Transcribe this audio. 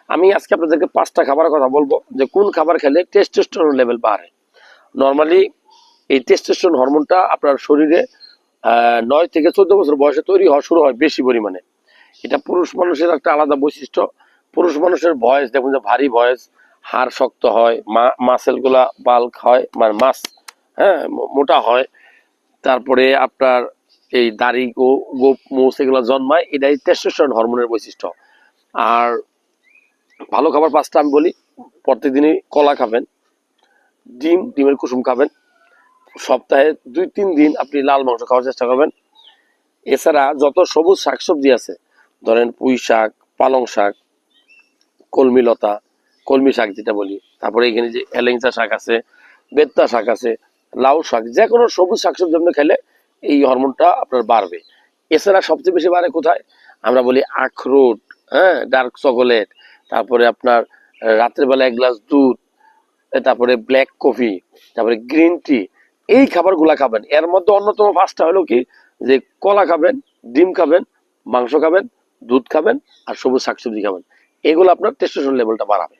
আমি আজকে আপনাদেরকে 5টা খাবারের কথা বলবো যে কোন খাবার খেলে টেস্টোস্টেরন লেভেল বাড়ে। নর্মালি এই টেস্টোস্টেরন হরমোনটা আপনার শরীরে 9 থেকে 14 বছর বয়সে তৈরি হওয়া শুরু হয় বেশি পরিমাণে। এটা পুরুষ মানুষের একটা আলাদা বৈশিষ্ট্য। পুরুষ মানুষের ভয়েস দেখুন যে ভারী ভয়েস, হাড় শক্ত হয়, মাসেল গুলা বাল্ক হয়, মানে মাস, হ্যাঁ, মোটা হয়। তারপরে আপনার এই দাড়ি গোপ মোষ এগুলো জন্মায়, এটাই টেস্টোস্টেরন হরমোনের বৈশিষ্ট্য। আর ভালো খাবার 5টা আমি বলি। প্রত্যেকদিনই কলা খাবেন, ডিমের কুসুম খাবেন, সপ্তাহে 2-3 দিন আপনি লাল মাংস খাওয়ার চেষ্টা করবেন। এছাড়া যত সবুজ শাকসবজি আছে, ধরেন পুঁই শাক, পালং শাক, কলমি লতা, কলমি শাক যেটা বলি, তারপরে এখানে যে এলেঞ্চা শাক আছে, বেত্তা শাক আছে, লাউ শাক, যে কোনো সবুজ শাকসবজি আপনি খেলে এই হরমোনটা আপনার বাড়বে। এছাড়া সবচেয়ে বেশি বাড়ে কোথায়? আমরা বলি আখরোট, হ্যাঁ, ডার্ক চকোলেট, তারপরে আপনার রাত্রেবেলা 1 গ্লাস দুধ, তারপরে ব্ল্যাক কফি, তারপরে গ্রিন টি, এই খাবারগুলা খাবেন। এর মধ্যে অন্যতম 5টা হলো কি, যে কলা খাবেন, ডিম খাবেন, মাংস খাবেন, দুধ খাবেন আর সবুজ শাকসবজি খাবেন। এগুলো আপনার টেস্টোস্টেরন লেভেলটা বাড়াবে।